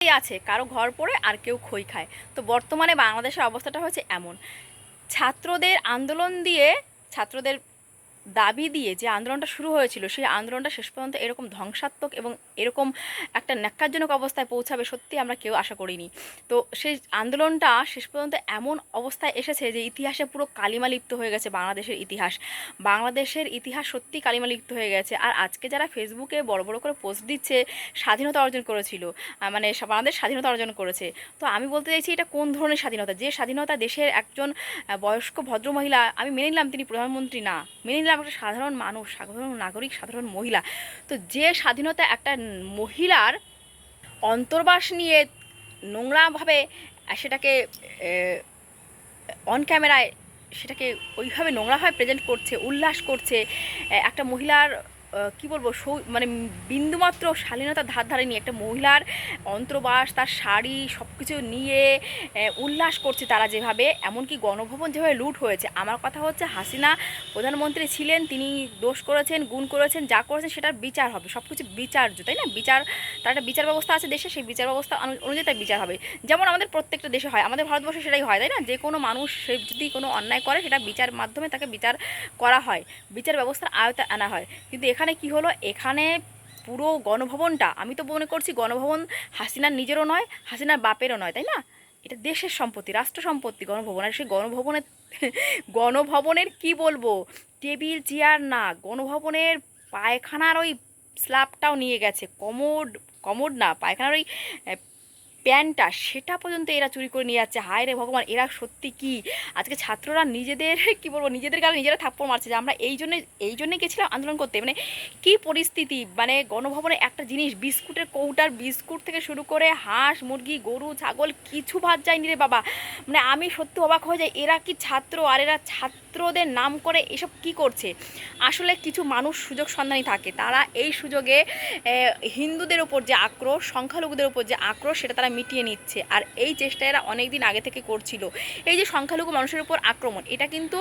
আছে, কারো ঘর পড়ে আর কেউ খই খায়। তো বর্তমানে বাংলাদেশের অবস্থাটা হচ্ছে এমন। ছাত্রদের আন্দোলন দিয়ে, ছাত্রদের দাবি দিয়ে যে আন্দোলনটা শুরু হয়েছিল, সেই আন্দোলনটা শেষ পর্যন্ত এরকম ধ্বংসাত্মক এবং এরকম একটা ন্যাক্কারজনক অবস্থায় পৌঁছাবে সত্যি আমরা কেউ আশা করিনি। তো সেই আন্দোলনটা শেষ পর্যন্ত এমন অবস্থায় এসেছে যে ইতিহাসে পুরো কালিমা লিপ্ত হয়ে গেছে। বাংলাদেশের ইতিহাস সত্যি কালিমা লিপ্ত হয়ে গেছে। আর আজকে যারা ফেসবুকে বড় বড় করে পোস্ট দিচ্ছে স্বাধীনতা অর্জন করেছিল, মানে বাংলাদেশ স্বাধীনতা অর্জন করেছে, তো আমি বলতে চাইছি এটা কোন ধরনের স্বাধীনতা? যে স্বাধীনতা দেশের একজন বয়স্ক ভদ্রমহিলা, আমি মেনে নিলাম তিনি প্রধানমন্ত্রী না, মেনে নিলাম একটা সাধারণ মানুষ, সাধারণ নাগরিক, সাধারণ মহিলা, তো যে স্বাধীনতা একটা মহিলার অন্তর্বাস নিয়ে নোংরাভাবে সেটাকে অন ক্যামেরায় সেটাকে ওইভাবে নোংরাভাবে প্রেজেন্ট করছে, উল্লাস করছে, একটা মহিলার কি বলবো, মানে বিন্দুমাত্র শালীনতার ধার ধারেনি একটা মহিলার অন্তর্বাস, তার শাড়ি সব কিছু নিয়ে উল্লাস করছে তারা যেভাবে, এমনকি গণভবন যেভাবে লুট হয়েছে। আমার কথা হচ্ছে হাসিনা প্রধানমন্ত্রী ছিলেন, তিনি দোষ করেছেন, গুণ করেছেন, যা করেছেন সেটার বিচার হবে, সব কিছু বিচার্য, তাই না? তার একটা বিচার ব্যবস্থা আছে দেশে, সেই বিচার ব্যবস্থা অনুযায়ী তার বিচার হবে। যেমন আমাদের প্রত্যেকটা দেশে হয়, আমাদের ভারতবর্ষে সেটাই হয়, তাই না? যে কোনো মানুষ সে যদি কোনো অন্যায় করে সেটা বিচার মাধ্যমে তাকে বিচার করা হয়, বিচার ব্যবস্থার আয়ত্তে আনা হয়। কিন্তু এখানে কি হলো, এখানে পুরো গণভবনটা, আমি তো মনে করছি গণভবন হাসিনার নিজেরও নয়, হাসিনার বাপেরও নয়, তাই না? এটা দেশের সম্পত্তি, রাষ্ট্র সম্পত্তি গণভবন। আর সেই গণভবনের গণভবনের কি বলবো, টেবিল চেয়ার না, গণভবনের পায়খানার ওই স্ল্যাবটাও নিয়ে গেছে, কমোড না, পায়খানার ওই প্যান্টটা, সেটা পর্যন্ত এরা চুরি করে নিয়ে যাচ্ছে। হায় রে ভগবান, এরা সত্যি কি আজকে ছাত্ররা নিজেদের কি বলবো, নিজেদের গালে নিজেরা থাপ্পড় মারছে যে আমরা এই জন্যে গেছিলাম আন্দোলন করতে। মানে কি পরিস্থিতি, মানে গণভবনে একটা জিনিস, বিস্কুটের কৌটার বিস্কুট থেকে শুরু করে হাঁস মুরগি গরু ছাগল কিছু বাদ যায়নি রে বাবা। মানে আমি সত্যি অবাক হয়ে যাই, এরা কি ছাত্র? আর এরা ছাত্রদের নাম করে এসব কি করছে? আসলে কিছু মানুষ সুযোগ সন্ধানী থাকে, তারা এই সুযোগে হিন্দুদের ওপর যে আক্রোশ, সংখ্যালঘুদের ওপর যে আক্রোশ, সেটা তারা মিটিয়ে নিচ্ছে। আর এই চেষ্টা এরা অনেক দিন আগে থেকে করছিল। এই যে সংখ্যালঘু মানুষের উপর আক্রমণ, এটা কিন্তু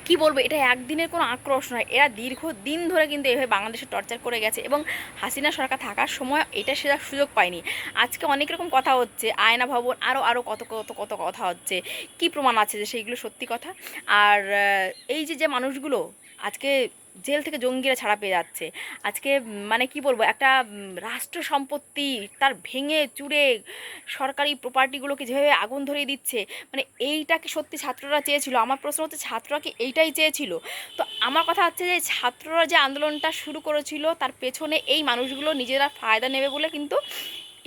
কি বলবো, এটা একদিনের কোনো আক্রোশ নয়, এরা দীর্ঘদিন ধরে কিন্তু এভাবে বাংলাদেশে টর্চার করে গেছে। এবং হাসিনা সরকার থাকার সময় এটা সেটা সুযোগ পায়নি। আজকে অনেক রকম কথা হচ্ছে, আয়না ভবন, আরও কত কত কত কথা হচ্ছে, কি প্রমাণ আছে যে সেইগুলো সত্যি কথা? আর এই যে যে মানুষগুলো আজকে জেল থেকে জঙ্গিরা ছাড়া পেয়ে যাচ্ছে, আজকে মানে কি বলবো, একটা রাষ্ট্র সম্পত্তি তার ভেঙে চুরে সরকারি প্রপার্টিগুলোকে যেভাবে আগুন ধরিয়ে দিচ্ছে, মানে এইটাকে সত্যি ছাত্ররা চেয়েছিল? আমার প্রশ্ন হচ্ছে, ছাত্ররা কি এইটাই চেয়েছিল? তো আমার কথা হচ্ছে যে ছাত্ররা যে আন্দোলনটা শুরু করেছিল, তার পেছনে এই মানুষগুলো নিজেরা ফায়দা নেবে বলে কিন্তু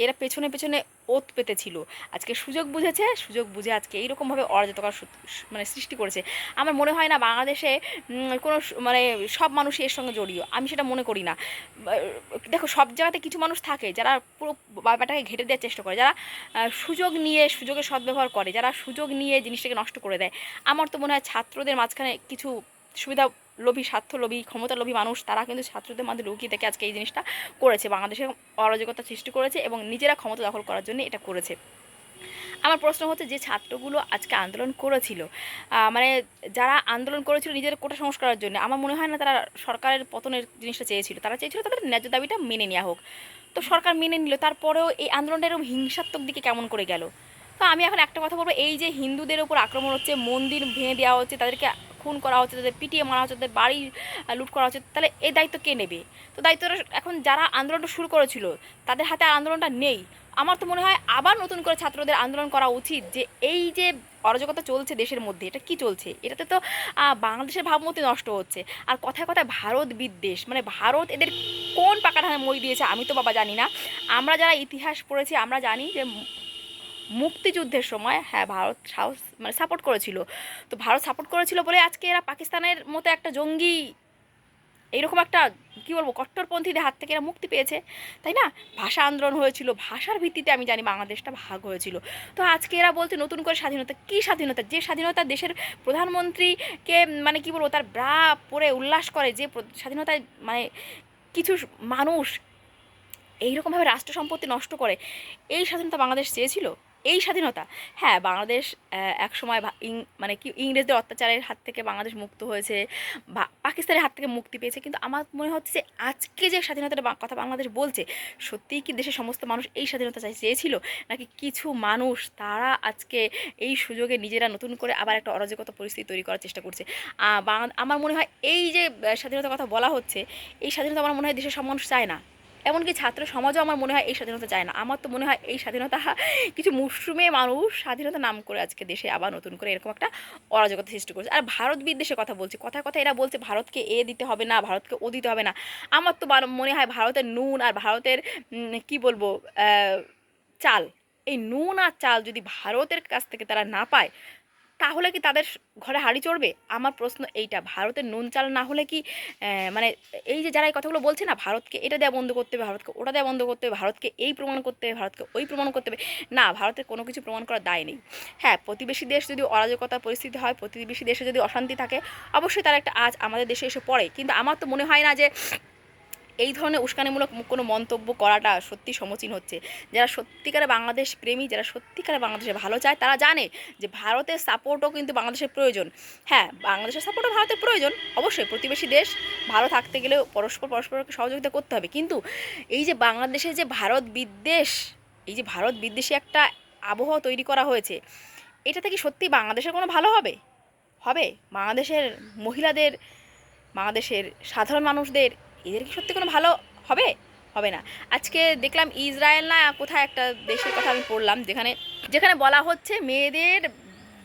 এরা পেছনে পেছনে ওত পেতেছিল। আজকে সুযোগ বুঝেছে, সুযোগ বুঝে আজকে এইরকমভাবে অরাজকতার মানে সৃষ্টি করেছে। আমার মনে হয় না বাংলাদেশে কোনো মানে সব মানুষই এর সঙ্গে জড়িত, আমি সেটা মনে করি না। দেখো, সব জায়গাতে কিছু মানুষ থাকে যারা পুরো ব্যাপারটাকে ঘেঁটে দেওয়ার চেষ্টা করে, যারা সুযোগ নিয়ে সুযোগের সদ্ব্যবহার করে, যারা সুযোগ নিয়ে জিনিসটাকে নষ্ট করে দেয়। আমার তো মনে হয় ছাত্রদের মাঝখানে কিছু সুবিধা লোভী, স্বার্থলোভী, ক্ষমতালোভী মানুষ, তারা কিন্তু ছাত্রদের মধ্যে লুকিয়ে থেকে আজকে এই জিনিসটা করেছে, বাংলাদেশে অরাজকতা সৃষ্টি করেছে এবং নিজেরা ক্ষমতা দখল করার জন্য এটা করেছে। আমার প্রশ্ন হচ্ছে, যে ছাত্রগুলো আজকে আন্দোলন করেছিল, মানে যারা আন্দোলন করেছিল নিজেদের কোটা সংস্কারের জন্য, আমার মনে হয় না তারা সরকারের পতনের জিনিসটা চেয়েছিল। তারা চেয়েছিল তাদের ন্যায্য দাবিটা মেনে নেওয়া হোক। তো সরকার মেনে নিল, তারপরেও এই আন্দোলনটা এরকম হিংসাত্মক দিকে কেমন করে গেল? তো আমি এখন একটা কথা বলবো, এই যে হিন্দুদের ওপর আক্রমণ হচ্ছে, মন্দির ভেঙে দেওয়া হচ্ছে, তাদেরকে খুন করা হচ্ছে, তাদের পিটিয়ে মারা হচ্ছে, তাদের বাড়ি লুট করা হচ্ছে, তাহলে এই দায়িত্ব কে নেবে? তো দায়িত্বটা এখন যারা আন্দোলনটা শুরু করেছিল তাদের হাতে আর আন্দোলনটা নেই। আমার তো মনে হয় আবার নতুন করে ছাত্রদের আন্দোলন করা উচিত, যে এই যে অরাজকতা চলছে দেশের মধ্যে, এটা কি চলছে? এটাতে তো বাংলাদেশের ভাবমূর্তি নষ্ট হচ্ছে। আর কথায় কথায় ভারত বিদ্বেষ, মানে ভারত এদের কোন পাকা ধানে মই দিয়েছে আমি তো বাবা জানি না। আমরা যারা ইতিহাস পড়েছি আমরা জানি যে মুক্তিযুদ্ধের সময় হ্যাঁ ভারত সাহস মানে সাপোর্ট করেছিল। তো ভারত সাপোর্ট করেছিল বলে আজকে এরা পাকিস্তানের মতো একটা জঙ্গি, এইরকম একটা কি বলবো, কট্টরপন্থীদের হাত থেকে এরা মুক্তি পেয়েছে, তাই না? ভাষা আন্দোলন হয়েছিল, ভাষার ভিত্তিতে আমি জানি বাংলাদেশটা ভাগ হয়েছিল। তো আজকে এরা বলছে নতুন করে স্বাধীনতা, কী স্বাধীনতা? যে স্বাধীনতা দেশের প্রধানমন্ত্রীকে মানে কি বলবো, তার ব্রা পরে উল্লাস করে, যে স্বাধীনতায় মানে কিছু মানুষ এইরকমভাবে রাষ্ট্র সম্পত্তি নষ্ট করে, এই স্বাধীনতা বাংলাদেশ চেয়েছিল? এই স্বাধীনতা, হ্যাঁ বাংলাদেশ একসময় মানে কি ইংরেজদের অত্যাচারের হাত থেকে বাংলাদেশ মুক্ত হয়েছে, পাকিস্তানের হাত থেকে মুক্তি পেয়েছে, কিন্তু আমার মনে হচ্ছে যে আজকে যে স্বাধীনতার কথা বাংলাদেশ বলছে, সত্যিই কি দেশের সমস্ত মানুষ এই স্বাধীনতা চেয়েছিল, নাকি কিছু মানুষ তারা আজকে এই সুযোগে নিজেরা নতুন করে আবার একটা অরাজকতা পরিস্থিতি তৈরি করার চেষ্টা করছে? আমার মনে হয় এই যে স্বাধীনতার কথা বলা হচ্ছে, এই স্বাধীনতা আমার মনে হয় দেশের সব মানুষ চায় না। এমনকি ছাত্র সমাজও আমার মনে হয় এই স্বাধীনতা চায় না। আমার তো মনে হয় এই স্বাধীনতা কিছু মুষ্টিমেয় মানুষ স্বাধীনতা নাম করে আজকে দেশে আবার নতুন করে এরকম একটা অরাজকতা সৃষ্টি করছে। আর ভারত বিদ্বেষের কথা বলছে, কথায় কথায় এরা বলছে ভারতকে এ দিতে হবে না, ভারতকে ও দিতে হবে না। আমার তো মনে হয় ভারতের নুন আর ভারতের কি বলবো চাল, এই নুন আর চাল যদি ভারতের কাছ থেকে তারা না পায়, তাহলে কি তাদের ঘরে হাঁড়ি চড়বে? আমার প্রশ্ন এইটা। ভারতের নুন চাল না হলে কি মানে এই যে যারা এই কথাগুলো বলছে না, ভারতকে এটা দেওয়া বন্ধ করতে হবে, ভারতকে ওটা দেওয়া বন্ধ করতে হবে, ভারতকে এই প্রমাণ করতে হবে, ভারতকে ওই প্রমাণ করতে হবে, না ভারতের কোনো কিছু প্রমাণ করার দায় নেই। হ্যাঁ, প্রতিবেশী দেশ যদি অরাজকতার পরিস্থিতি হয়, প্রতিবেশী দেশে যদি অশান্তি থাকে, অবশ্যই তার একটা আজ আমাদের দেশে এসে পড়ে, কিন্তু আমার তো মনে হয় না যে এই ধরনের উস্কানিমূলক কোনো মন্তব্য করাটা সত্যি সমীচীন হচ্ছে। যারা সত্যিকারে বাংলাদেশ প্রেমী, যারা সত্যিকারে বাংলাদেশে ভালো চায়, তারা জানে যে ভারতের সাপোর্টও কিন্তু বাংলাদেশের প্রয়োজন। হ্যাঁ, বাংলাদেশের সাপোর্টও ভারতের প্রয়োজন, অবশ্যই প্রতিবেশী দেশ ভালো থাকতে গেলেও পরস্পরকে সহযোগিতা করতে হবে, কিন্তু এই যে বাংলাদেশে যে ভারত বিদ্বেষ, এই যে ভারত বিদ্বেষী একটা আবহাওয়া তৈরি করা হয়েছে, এটা থেকে সত্যি বাংলাদেশের কোনো ভালো হবে? হবে? বাংলাদেশের মহিলাদের, বাংলাদেশের সাধারণ মানুষদের, এদের কি সত্যি কোনো ভালো হবে? হবে না। আজকে দেখলাম ইসরায়েল না কোথায় একটা দেশের কথা আমি পড়লাম, যেখানে যেখানে বলা হচ্ছে মেয়েদের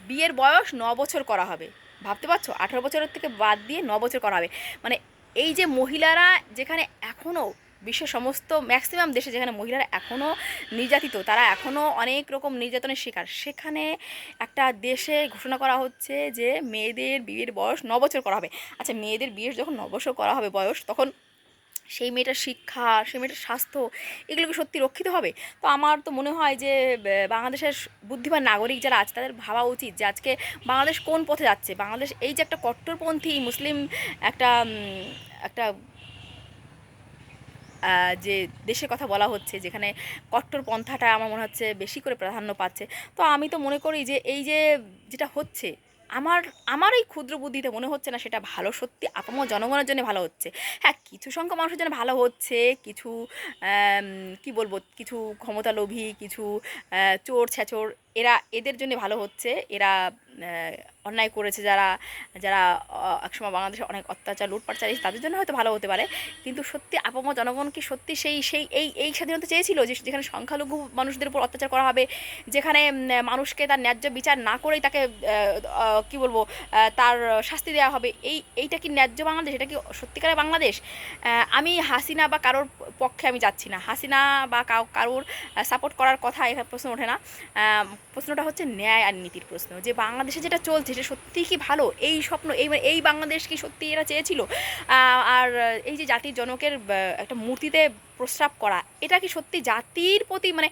বিয়ের বয়স 9 বছর করা হবে। ভাবতে পারছো? 18 বছরের থেকে বাদ দিয়ে 9 বছর করা হবে। মানে এই যে মহিলারা যেখানে এখনও বিশ্বের সমস্ত ম্যাক্সিমাম দেশে যেখানে মহিলারা এখনও নির্যাতিত, তারা এখনও অনেক রকম নির্যাতনের শিকার, সেখানে একটা দেশে ঘোষণা করা হচ্ছে যে মেয়েদের বিয়ের বয়স 9 বছর করা হবে। আচ্ছা, মেয়েদের বিয়ের যখন 9 বছর করা হবে বয়স, তখন সেই মেয়েটার শিক্ষা, সেই মেয়েটার স্বাস্থ্য, এগুলো কি সত্যি রক্ষিত হবে? তো আমার তো মনে হয় যে বাংলাদেশের বুদ্ধিমান নাগরিক যারা আছে তাদের ভাবা উচিত যে আজকে বাংলাদেশ কোন পথে যাচ্ছে। বাংলাদেশ এই যে একটা কট্টরপন্থী মুসলিম একটা একটা যে দেশের কথা বলা হচ্ছে, যেখানে কট্টরপন্থাটা আমার মনে হচ্ছে বেশি করে প্রাধান্য পাচ্ছে। তো আমি তো মনে করি যে এই যে যেটা হচ্ছে, আমার আমার এই ক্ষুদ্র বুদ্ধিতে মনে হচ্ছে না সেটা ভালো, সত্যি আপামর জনগণের জন্য ভালো হচ্ছে। হ্যাঁ, কিছু সংখ্যক মানুষের জন্য ভালো হচ্ছে, কিছু কি বলবো, কিছু ক্ষমতালোভী, কিছু চোর ছেচোর, এদের জন্য ভালো হচ্ছে। এরা অন্যায় করেছে, যারা যারা একসময় বাংলাদেশে অনেক অত্যাচার লুটপাট চালিয়েছে, তাদের জন্য হয়তো ভালো হতে পারে। কিন্তু সত্যি আপামর জনগণ কি সত্যি সেই সেই এই এই স্বাধীনতা চেয়েছিল, যে যেখানে সংখ্যালঘু মানুষদের উপর অত্যাচার করা হবে, যেখানে মানুষকে তার ন্যায্য বিচার না করেই তাকে কি বলবো তার শাস্তি দেওয়া হবে, এইটা কি ন্যায্য বাংলাদেশ? এটা কি সত্যিকারের বাংলাদেশ? আমি হাসিনা বা কারোর পক্ষে আমি যাচ্ছি না, হাসিনা বা কারোর সাপোর্ট করার কথা এখানে প্রশ্ন ওঠে না। প্রশ্নটা হচ্ছে ন্যায় আর নীতির প্রশ্ন, যে বাংলাদেশে যেটা চলছে সেটা সত্যিই কি ভালো? এই স্বপ্ন, এই বাংলাদেশ কি সত্যি এরা চেয়েছিল? আর এই যে জাতির জনকের একটা মূর্তিতে প্রস্রাব করা, এটা কি সত্যি জাতির প্রতি মানে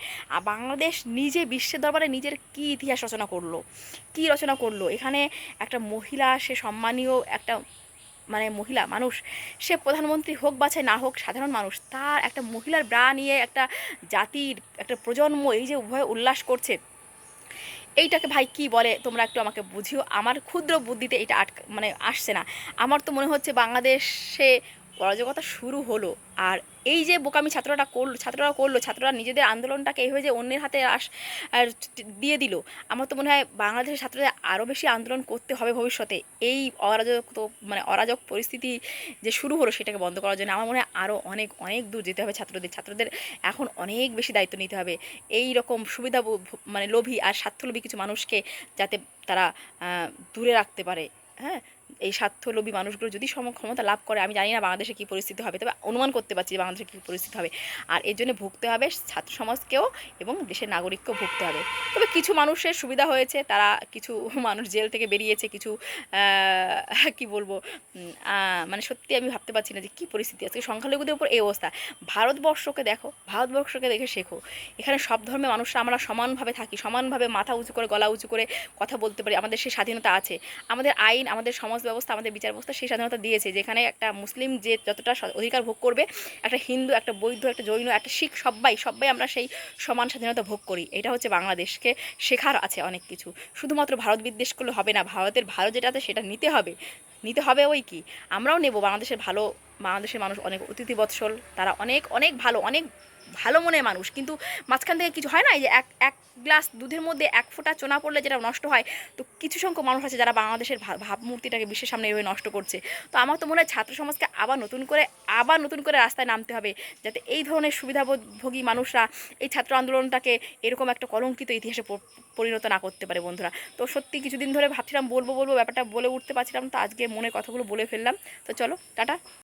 বাংলাদেশ নিজে বিশ্বের দরবারে নিজের কি ইতিহাস রচনা করলো, কি রচনা করলো? এখানে একটা মহিলা, সে সম্মানীয় একটা মানে মহিলা মানুষ, সে প্রধানমন্ত্রী হোক বাছাই না হোক, সাধারণ মানুষ, তার একটা মহিলার ব্রা নিয়ে একটা জাতির একটা প্রজন্ম এই যে উভয় উল্লাস করছে, এইটাকে ভাই কি বলে তোমরা একটু আমাকে বুঝিও। আমার ক্ষুদ্র বুদ্ধিতে এটা মানে আসছে না। আমার তো মনে হচ্ছে বাংলাদেশে অরাজকতা শুরু হলো, আর এই যে বোকামি ছাত্ররা নিজেদের আন্দোলনটাকে এইভাবে যে অন্যের হাতে আর দিয়ে দিল, আমার তো মনে হয় বাংলাদেশের ছাত্রদের আরও বেশি আন্দোলন করতে হবে ভবিষ্যতে। এই অরাজক পরিস্থিতি যে শুরু হলো সেটাকে বন্ধ করার জন্য আমার মনে হয় আরও অনেক অনেক দূর যেতে হবে ছাত্রদের এখন অনেক বেশি দায়িত্ব নিতে হবে। এই রকম সুবিধা মানে লোভী আর স্বার্থলোভী কিছু মানুষকে যাতে তারা দূরে রাখতে পারে। হ্যাঁ, এই স্বার্থলোভী মানুষগুলো যদি ক্ষমতা লাভ করে, আমি জানি না বাংলাদেশে কী পরিস্থিতি হবে, তবে অনুমান করতে পারছি যে বাংলাদেশে কী পরিস্থিতি হবে। আর এর জন্য ভুগতে হবে ছাত্র সমাজকেও এবং দেশের নাগরিককেও ভুগতে হবে। তবে কিছু মানুষের সুবিধা হয়েছে, তারা কিছু মানুষ জেল থেকে বেরিয়েছে, কিছু কি বলবো মানে সত্যি আমি ভাবতে পারছি না যে কী পরিস্থিতি আজকে সংখ্যালঘুদের উপর এই অবস্থা। ভারতবর্ষকে দেখো, ভারতবর্ষকে দেখে শেখো। এখানে সব ধর্মের মানুষরা আমরা সমানভাবে থাকি, সমানভাবে মাথা উঁচু করে গলা উঁচু করে কথা বলতে পারি, আমাদের সেই স্বাধীনতা আছে, আমাদের আইন, আমাদের সমাজ ব্যবস্থা, আমাদের বিচার ব্যবস্থা সেই স্বাধীনতা দিয়েছে, যেখানে একটা মুসলিম যে যতটা অধিকার ভোগ করবে, একটা হিন্দু, একটা বৌদ্ধ, একটা জৈন, একটা শিখ, সবাই আমরা সেই সমান স্বাধীনতা ভোগ করি। এটা হচ্ছে বাংলাদেশকে শেখার আছে অনেক কিছু। শুধুমাত্র ভারত বিদ্বেষ করলে হবে না, ভারত যেটা আছে সেটা নিতে হবে। ওই কি, আমরাও নেব। বাংলাদেশের মানুষ অনেক অতিথি বৎসল, তারা অনেক অনেক ভালো মনের মানুষ, কিন্তু মাঝখান থেকে কিছু হয় না, এই যে এক এক গ্লাস দুধের মধ্যে এক ফোঁটা চোনা পড়লে যেটা নষ্ট হয়, তো কিছু সংখ্যক মানুষ আছে যারা বাংলাদেশের ভাবমূর্তিটাকে বিশ্বের সামনে এভাবে নষ্ট করছে। তো আমার তো মনে হয় ছাত্র সমাজকে আবার নতুন করে রাস্তায় নামতে হবে, যাতে এই ধরনের সুবিধাভোগী মানুষরা এই ছাত্র আন্দোলনটাকে এরকম একটা কলঙ্কিত ইতিহাসে পরিণত না করতে পারে বন্ধুরা। তো সত্যি কিছুদিন ধরে ভাবছিলাম বলবো ব্যাপারটা বলে উঠতে পারছিলাম, তো আজকে মনের কথাগুলো বলে ফেললাম। তো চলো টাটা।